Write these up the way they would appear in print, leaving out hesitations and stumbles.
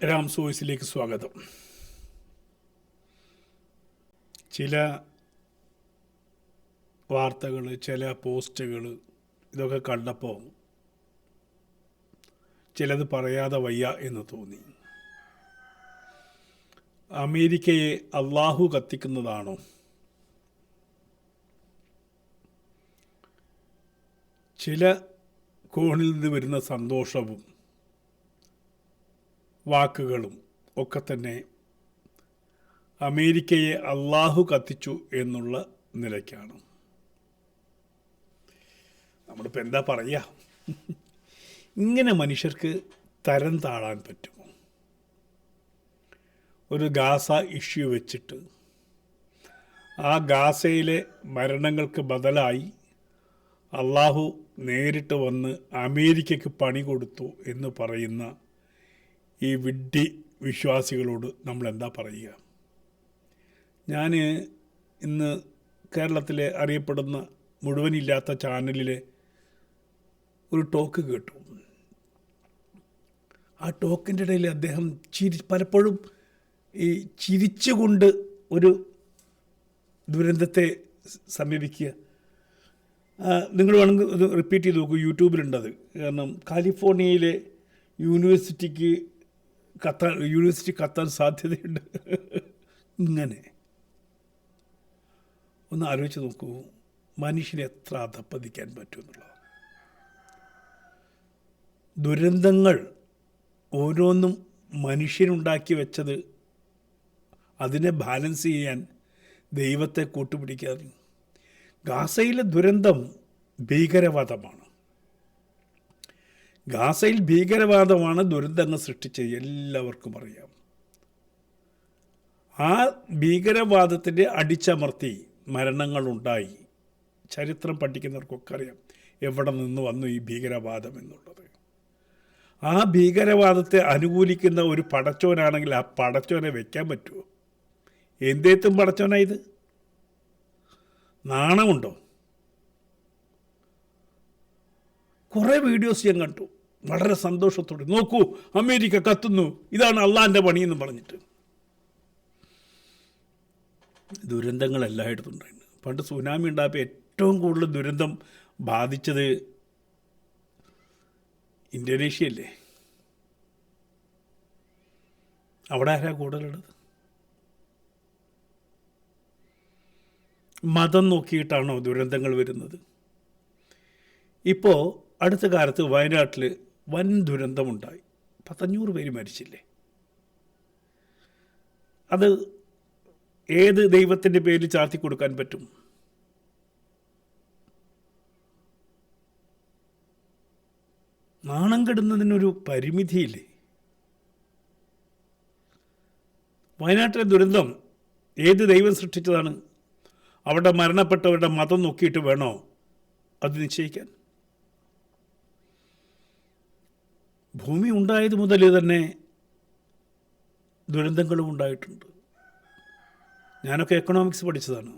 രാംസ് വോയിസിലേക്ക് സ്വാഗതം. ചില വാർത്തകൾ, ചില പോസ്റ്റുകൾ ഇതൊക്കെ കണ്ടപ്പോൾ ചിലത് പറയാതെ വയ്യ എന്ന് തോന്നി. അമേരിക്കയെ അള്ളാഹു കത്തിക്കുന്നതാണോ? ചില കോണിൽ നിന്ന് വരുന്ന സന്തോഷവും വാക്കുകളും ഒക്കെ തന്നെ അമേരിക്കയെ അള്ളാഹു കത്തിച്ചു എന്നുള്ള നിലയ്ക്കാണ്. നമ്മളിപ്പോൾ എന്താ പറയുക? ഇങ്ങനെ മനുഷ്യർക്ക് തരം താഴാൻ പറ്റുമോ? ഒരു ഗാസ ഇഷ്യൂ വെച്ചിട്ട് ആ ഗാസയിലെ മരണങ്ങൾക്ക് ബദലായി അള്ളാഹു നേരിട്ട് വന്ന് അമേരിക്കയ്ക്ക് പണി കൊടുത്തു എന്ന് പറയുന്ന ഈ വിഡ്ഢി വിശ്വാസികളോട് നമ്മൾ എന്താ പറയുക? ഞാൻ ഇന്ന് കേരളത്തിലെ അറിയപ്പെടുന്ന മുഴുവനില്ലാത്ത ചാനലിലെ ഒരു ടോക്ക് കേട്ടു. ആ ടോക്കിൻ്റെ ഇടയിൽ അദ്ദേഹം പലപ്പോഴും ഈ ചിരിച്ചുകൊണ്ട് ഒരു ദുരന്തത്തെ സമീപിക്കുക. നിങ്ങൾ വേണമെങ്കിൽ ഇത് റിപ്പീറ്റ് ചെയ്ത് നോക്കൂ, യൂട്യൂബിലുണ്ടത്. കാരണം കാലിഫോർണിയയിലെ യൂണിവേഴ്സിറ്റി കത്താൻ സാധ്യതയുണ്ട്. ഇങ്ങനെ ഒന്ന് ആലോചിച്ച് നോക്കൂ, മനുഷ്യനെ എത്ര അധപ്പതിക്കാൻ പറ്റുമെന്നുള്ളത്. ദുരന്തങ്ങൾ ഓരോന്നും മനുഷ്യനുണ്ടാക്കി വെച്ചത്, അതിനെ ബാലൻസ് ചെയ്യാൻ ദൈവത്തെ കൂട്ടുപിടിക്കാതെ. ഗാസയിലെ ദുരന്തം ഭീകരവാദമാണ്. ഗാസയിൽ ഭീകരവാദമാണ് ദുരന്തങ്ങൾ സൃഷ്ടിച്ചത്, എല്ലാവർക്കും അറിയാം. ആ ഭീകരവാദത്തിൻ്റെ അടിച്ചമർത്തി മരണങ്ങളുണ്ടായി. ചരിത്രം പഠിക്കുന്നവർക്കൊക്കെ അറിയാം എവിടെ നിന്ന് വന്നു ഈ ഭീകരവാദം എന്നുള്ളത്. ആ ഭീകരവാദത്തെ അനുകൂലിക്കുന്ന ഒരു പടച്ചോനാണെങ്കിൽ ആ പടച്ചോനെ വയ്ക്കാൻ പറ്റുമോ? എന്തേത്തും പടച്ചോനായത്? നാണമുണ്ടോ? കുറേ വീഡിയോസ് ഞാൻ കണ്ടു, വളരെ സന്തോഷത്തോടെ. നോക്കൂ, അമേരിക്ക കത്തുന്നു, ഇതാണ് അള്ളാൻ്റെ പണിയെന്ന് പറഞ്ഞിട്ട്. ദുരന്തങ്ങൾ എല്ലായിടത്തും ഉണ്ടായിരുന്നു. പണ്ട് സുനാമി ഉണ്ടായപ്പോൾ ഏറ്റവും കൂടുതൽ ദുരന്തം ബാധിച്ചത് ഇന്തോനേഷ്യയല്ലേ? അവിടെ ആരാ കൂടുതലുള്ളത്? മതം നോക്കിയിട്ടാണോ ദുരന്തങ്ങൾ വരുന്നത്? ഇപ്പോൾ അടുത്ത കാലത്ത് വയനാട്ടിൽ വൻ ദുരന്തമുണ്ടായി. 500 പേര് മരിച്ചില്ലേ? അത് ഏത് ദൈവത്തിൻ്റെ പേരിൽ ചാർത്തി കൊടുക്കാൻ പറ്റും? നാണം കെടുന്നതിനൊരു പരിമിതിയില്ലേ? വയനാട്ടിലെ ദുരന്തം ഏത് ദൈവം സൃഷ്ടിച്ചതാണ്? അവിടെ മരണപ്പെട്ടവരുടെ മതം നോക്കിയിട്ട് വേണോ അത് നിശ്ചയിക്കാൻ? ഭൂമി ഉണ്ടായത് മുതൽ തന്നെ ദുരന്തങ്ങളും ഉണ്ടായിട്ടുണ്ട്. ഞാനൊക്കെ എക്കണോമിക്സ് പഠിച്ചതാണ്.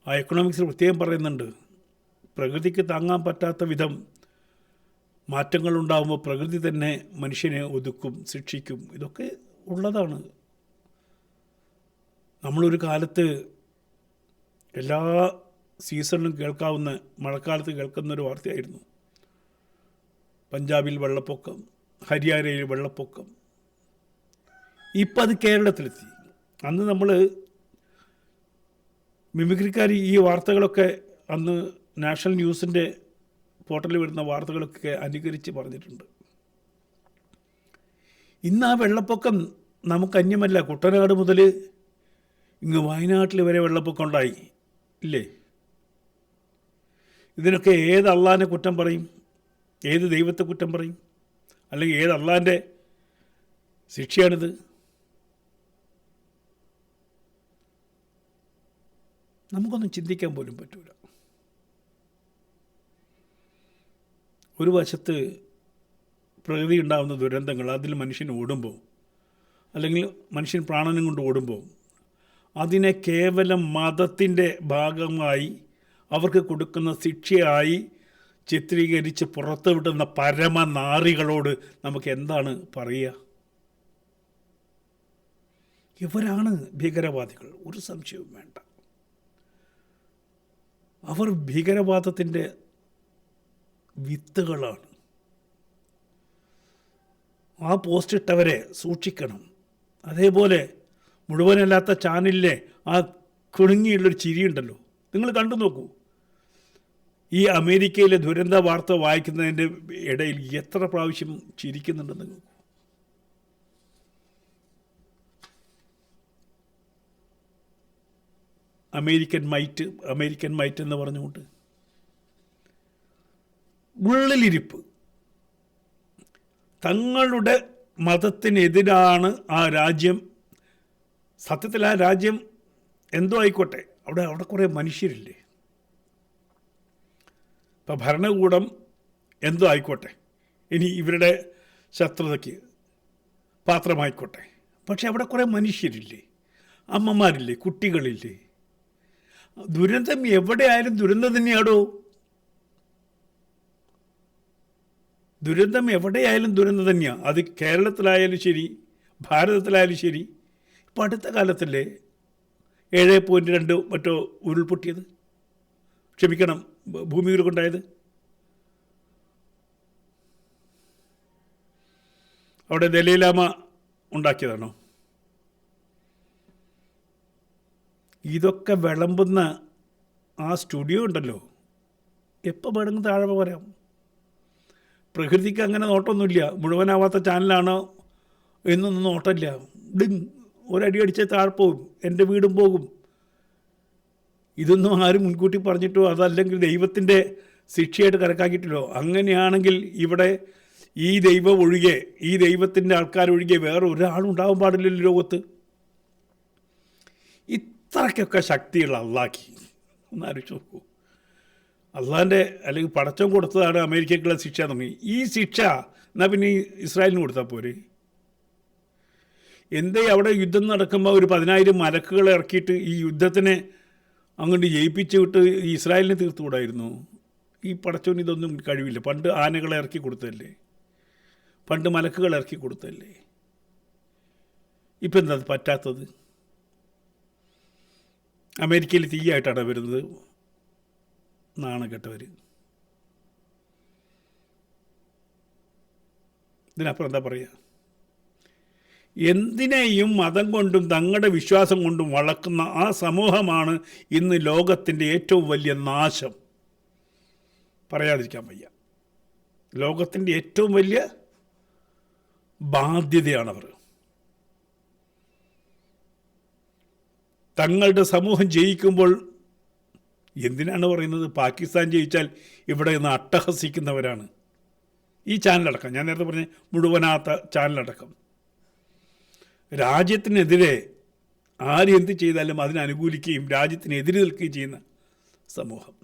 ആ എക്കണോമിക്സിൽ പ്രത്യേകം പറയുന്നുണ്ട്, പ്രകൃതിക്ക് താങ്ങാൻ പറ്റാത്ത വിധം മാറ്റങ്ങളുണ്ടാകുമ്പോൾ പ്രകൃതി തന്നെ മനുഷ്യനെ ഒതുക്കും, ശിക്ഷിക്കും. ഇതൊക്കെ ഉള്ളതാണ്. നമ്മളൊരു കാലത്ത് എല്ലാ സീസണിലും കേൾക്കാവുന്ന, മഴക്കാലത്ത് കേൾക്കുന്നൊരു വാർത്തയായിരുന്നു പഞ്ചാബിൽ വെള്ളപ്പൊക്കം, ഹരിയാനയിൽ വെള്ളപ്പൊക്കം. ഇപ്പം അത് കേരളത്തിലെത്തി. അന്ന് നമ്മൾ മിമിക്രിക്കാർ ഈ വാർത്തകളൊക്കെ അന്ന് നാഷണൽ ന്യൂസിൻ്റെ പോർട്ടലിൽ വരുന്ന വാർത്തകളൊക്കെ അനുകരിച്ച് പറഞ്ഞിട്ടുണ്ട്. ഇന്ന് ആ വെള്ളപ്പൊക്കം നമുക്ക് അന്യമല്ല. കുട്ടനാട് മുതൽ ഇങ്ങ് വയനാട്ടിൽ വരെ വെള്ളപ്പൊക്കം ഉണ്ടായി ഇല്ലേ? ഇതിനൊക്കെ ഏത് അള്ളാനെ കുറ്റം പറയും? ഏത് ദൈവത്തെ കുറ്റം പറയും? അല്ലെങ്കിൽ ഏത് അള്ളാൻ്റെ ശിക്ഷയാണിത്? നമുക്കൊന്നും ചിന്തിക്കാൻ പോലും പറ്റൂല. ഒരു വശത്ത് പ്രകൃതി ഉണ്ടാകുന്ന ദുരന്തങ്ങൾ, അതിൽ മനുഷ്യൻ ഓടുമ്പോൾ, അല്ലെങ്കിൽ മനുഷ്യൻ പ്രാണനും കൊണ്ട് ഓടുമ്പോൾ, അതിനെ കേവലം മതത്തിൻ്റെ ഭാഗമായി അവർക്ക് കൊടുക്കുന്ന ശിക്ഷയായി ചിത്രീകരിച്ച് പുറത്തുവിടുന്ന പരമനാറികളോട് നമുക്ക് എന്താണ് പറയുക? ഇവരാണ് ഭീകരവാദികൾ, ഒരു സംശയവും വേണ്ട. അവർ ഭീകരവാദത്തിൻ്റെ വിത്തുകളാണ്. ആ പോസ്റ്റ് ഇട്ടവരെ സൂക്ഷിക്കണം. അതേപോലെ മുഴുവനല്ലാത്ത ചാനലിലെ ആ കുണുങ്ങിയുള്ളൊരു ചിരിയുണ്ടല്ലോ, നിങ്ങൾ കണ്ടു നോക്കൂ. ഈ അമേരിക്കയിലെ ദുരന്ത വാർത്ത വായിക്കുന്നതിൻ്റെ ഇടയിൽ എത്ര പ്രാവശ്യം ചിരിക്കുന്നുണ്ടെന്ന് നോക്കൂ. അമേരിക്കൻ മൈറ്റ് എന്ന് പറഞ്ഞുകൊണ്ട് ഉള്ളിലിരിപ്പ്. തങ്ങളുടെ മതത്തിനെതിരാണ് ആ രാജ്യം. സത്യത്തിൽ ആ രാജ്യം എന്തോ ആയിക്കോട്ടെ, അവിടെ കുറേ മനുഷ്യരില്ലേ. ഇപ്പം ഭരണകൂടം എന്തോ ആയിക്കോട്ടെ, ഇനി ഇവരുടെ ശത്രുതയ്ക്ക് പാത്രമായിക്കോട്ടെ, പക്ഷെ അവിടെ കുറേ മനുഷ്യരില്ലേ, അമ്മമാരില്ലേ, കുട്ടികളില്ലേ. ദുരന്തം എവിടെയായാലും ദുരന്തം തന്നെയാടോ. ദുരന്തം എവിടെയായാലും ദുരന്തം തന്നെയാണ്. അത് കേരളത്തിലായാലും ശരി, ഭാരതത്തിലായാലും ശരി. ഇപ്പം അടുത്ത കാലത്തല്ലേ 7.2 മറ്റോ ഉരുൾപൊട്ടിയത്, ക്ഷമിക്കണം, ഭൂമിയിലുണ്ടായത്. അവിടെ ദലൈലാമ ഉണ്ടാക്കിയതാണോ? ഇതൊക്കെ വിളമ്പുന്ന ആ സ്റ്റുഡിയോ ഉണ്ടല്ലോ, എപ്പോൾ വേണമെങ്കിൽ താഴെ വരാം. പ്രകൃതിക്ക് അങ്ങനെ നോട്ടമൊന്നുമില്ല. മുഴുവനാവാത്ത ചാനലാണോ എന്നൊന്നും നോട്ടമില്ല. ഒരടി അടിച്ച് താഴെ പോകും, എൻ്റെ വീടും പോകും. ഇതൊന്നും ആരും മുൻകൂട്ടി പറഞ്ഞിട്ടോ അതല്ലെങ്കിൽ ദൈവത്തിൻ്റെ ശിക്ഷയായിട്ട് കണക്കാക്കിയിട്ടില്ലോ. അങ്ങനെയാണെങ്കിൽ ഇവിടെ ഈ ദൈവം ഒഴികെ, ഈ ദൈവത്തിൻ്റെ ആൾക്കാരൊഴികെ വേറെ ഒരാളും ഉണ്ടാവാൻ പാടില്ലല്ലോ ലോകത്ത്. ഇത്രയ്ക്കൊക്കെ ശക്തിയുള്ള അള്ളാഹ് ഒന്ന് ആലോചിച്ച് നോക്കൂ. അള്ളാഹിൻ്റെ അല്ലെങ്കിൽ പടച്ചം കൊടുത്തതാണ് അമേരിക്കയ്ക്കുള്ള ശിക്ഷ തുടങ്ങി. ഈ ശിക്ഷ എന്നാൽ പിന്നെ ഇസ്രായേലിന് കൊടുത്താൽ പോരെ? എന്തേ അവിടെ യുദ്ധം നടക്കുമ്പോൾ ഒരു 10,000 മലക്കുകളെ ഇറക്കിയിട്ട് ഈ യുദ്ധത്തിനെ അങ്ങോട്ട് ജയിപ്പിച്ച് വിട്ട് ഇസ്രായേലിനെ തീർത്തുകൂടായിരുന്നു? ഈ പടച്ചോന് ഇതൊന്നും കഴിവില്ല. പണ്ട് ആനകളെ ഇറക്കി കൊടുത്തല്ലേ, പണ്ട് മലക്കുകൾ ഇറക്കി കൊടുത്തല്ലേ. ഇപ്പം എന്താ പറ്റാത്തത്? അമേരിക്കയിൽ തീയായിട്ടാണ് വരുന്നത്, നാണക്കെട്ടവർ. ഇതിനപ്പുറം എന്താ പറയുക? എന്തിനേയും മതം കൊണ്ടും തങ്ങളുടെ വിശ്വാസം കൊണ്ടും വളർത്തുന്ന ആ സമൂഹമാണ് ഇന്ന് ലോകത്തിൻ്റെ ഏറ്റവും വലിയ നാശം. പറയാതിരിക്കാൻ വയ്യ. ലോകത്തിൻ്റെ ഏറ്റവും വലിയ ബാധ്യതയാണവർ. തങ്ങളുടെ സമൂഹം ജയിക്കുമ്പോൾ എന്തിനാണ് പറയുന്നത്? പാകിസ്ഥാൻ ജയിച്ചാൽ ഇവിടെ നിന്ന് അട്ടഹസിക്കുന്നവരാണ്. ഈ ചാനലടക്കം, ഞാൻ നേരത്തെ പറഞ്ഞ മുഴുവനാത്ത ചാനലടക്കം. രാജ്യത്തിനെതിരെ ആര് എന്ത് ചെയ്താലും അതിനനുകൂലിക്കുകയും രാജ്യത്തിനെതിരെ നിൽക്കുകയും ചെയ്യുന്ന സമൂഹം.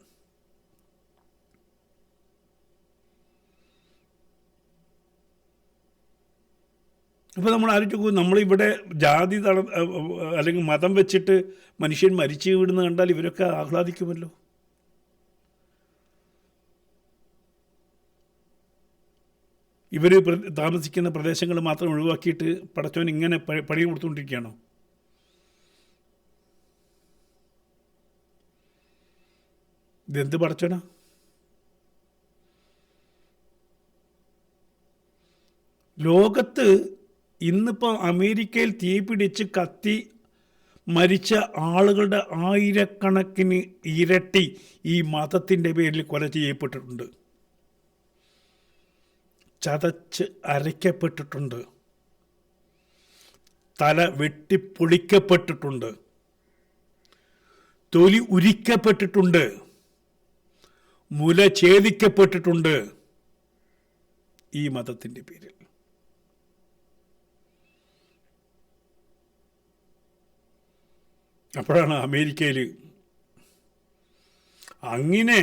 അപ്പോൾ നമ്മൾ ആലോചിച്ച്, നമ്മളിവിടെ ജാതി അല്ലെങ്കിൽ മതം വെച്ചിട്ട് മനുഷ്യൻ മരിച്ചു വീടുന്ന കണ്ടാൽ ഇവരൊക്കെ ആഹ്ലാദിക്കുമല്ലോ. ഇവർ താമസിക്കുന്ന പ്രദേശങ്ങൾ മാത്രം ഒഴിവാക്കിയിട്ട് പടച്ചവൻ ഇങ്ങനെ പണി കൊടുത്തുകൊണ്ടിരിക്കുകയാണോ? ഇതെന്ത് പടച്ചവനാ? ലോകത്ത് ഇന്നിപ്പോൾ അമേരിക്കയിൽ തീ പിടിച്ച് കത്തി മരിച്ച ആളുകളുടെ 1000കണക്കിന് ഇരട്ടി ഈ മതത്തിൻ്റെ പേരിൽ കൊല ചെയ്യപ്പെട്ടിട്ടുണ്ട്, ചതച്ച് അരയ്ക്കപ്പെട്ടിട്ടുണ്ട്, തല വെട്ടിപ്പൊളിക്കപ്പെട്ടിട്ടുണ്ട്, തൊലി ഉരിക്കപ്പെട്ടിട്ടുണ്ട്, മുല ഛേദിക്കപ്പെട്ടിട്ടുണ്ട് ഈ മതത്തിൻ്റെ പേരിൽ. അപ്പോഴാണ് അമേരിക്കയിൽ അങ്ങനെ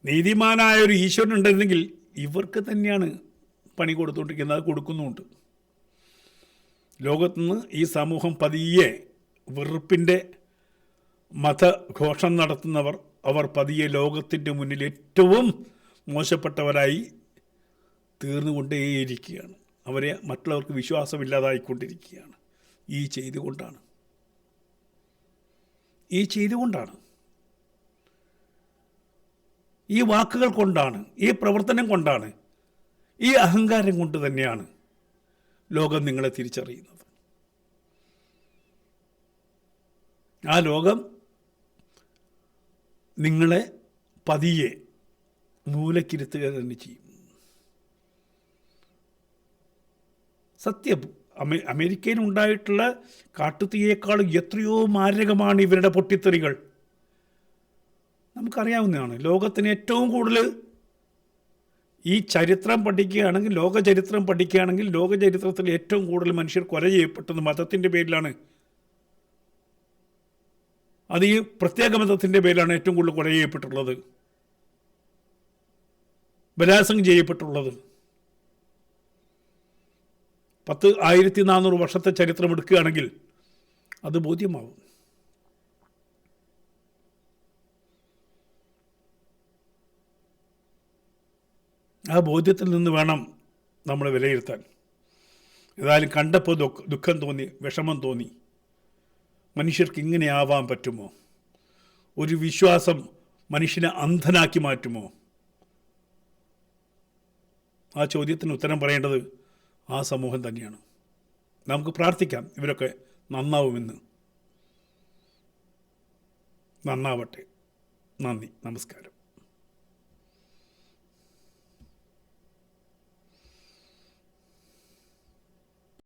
നീതിമാനായൊരു ഈശ്വരൻ ഉണ്ടെങ്കിൽ ഇവർക്ക് തന്നെയാണ് പണി കൊടുത്തുകൊണ്ടിരിക്കുന്നത്, അത് കൊടുക്കുന്നുമുണ്ട്. ലോകത്തുനിന്ന് ഈ സമൂഹം പതിയെ വെറുപ്പിൻ്റെ മതഘോഷം നടത്തുന്നവർ, അവർ പതിയെ ലോകത്തിൻ്റെ മുന്നിൽ ഏറ്റവും മോശപ്പെട്ടവരായി തീർന്നുകൊണ്ടേയിരിക്കുകയാണ്. അവരെ മറ്റുള്ളവർക്ക് വിശ്വാസമില്ലാതായിക്കൊണ്ടിരിക്കുകയാണ്. ഈ ചെയ്തുകൊണ്ടാണ്. ഈ ചെയ്തുകൊണ്ടാണ്, ഈ വാക്കുകൾ കൊണ്ടാണ്, ഈ പ്രവർത്തനം കൊണ്ടാണ്, ഈ അഹങ്കാരം കൊണ്ട് തന്നെയാണ് ലോകം നിങ്ങളെ തിരിച്ചറിയുന്നത്. ആ ലോകം നിങ്ങളെ പതിയെ മൂലക്കിരുത്തുക തന്നെ ചെയ്യും. സത്യം, അമേരിക്കയിലുണ്ടായിട്ടുള്ള കാട്ടുതീയേക്കാൾ എത്രയോ മാരകമാണ് ഇവരുടെ പൊട്ടിത്തെറികൾ. നമുക്കറിയാവുന്നതാണ്. ലോകത്തിന് ഏറ്റവും കൂടുതൽ ഈ ചരിത്രം പഠിക്കുകയാണെങ്കിൽ, ലോക ചരിത്രത്തിൽ ഏറ്റവും കൂടുതൽ മനുഷ്യർ കൊല ചെയ്യപ്പെട്ടത് മതത്തിൻ്റെ പേരിലാണ്. അത് ഈ പ്രത്യേക മതത്തിൻ്റെ പേരിലാണ് ഏറ്റവും കൂടുതൽ കൊല ചെയ്യപ്പെട്ടുള്ളത്, ബലാത്സംഗം ചെയ്യപ്പെട്ടുള്ളത്. 1400 വർഷത്തെ ചരിത്രം എടുക്കുകയാണെങ്കിൽ അത് ബോധ്യമാവും. ആ ബോധ്യത്തിൽ നിന്ന് വേണം നമ്മൾ വിലയിരുത്താൻ. ഏതായാലും കണ്ടപ്പോൾ ദുഃഖം തോന്നി, വിഷമം തോന്നി. മനുഷ്യർക്ക് ഇങ്ങനെ ആവാൻ പറ്റുമോ? ഒരു വിശ്വാസം മനുഷ്യനെ അന്ധനാക്കി മാറ്റുമോ? ആ ചോദ്യത്തിന് ഉത്തരം പറയേണ്ടത് ആ സമൂഹം തന്നെയാണ്. നമുക്ക് പ്രാർത്ഥിക്കാം ഇവരൊക്കെ നന്നാവുമെന്ന്. നന്നാവട്ടെ. നന്ദി, നമസ്കാരം.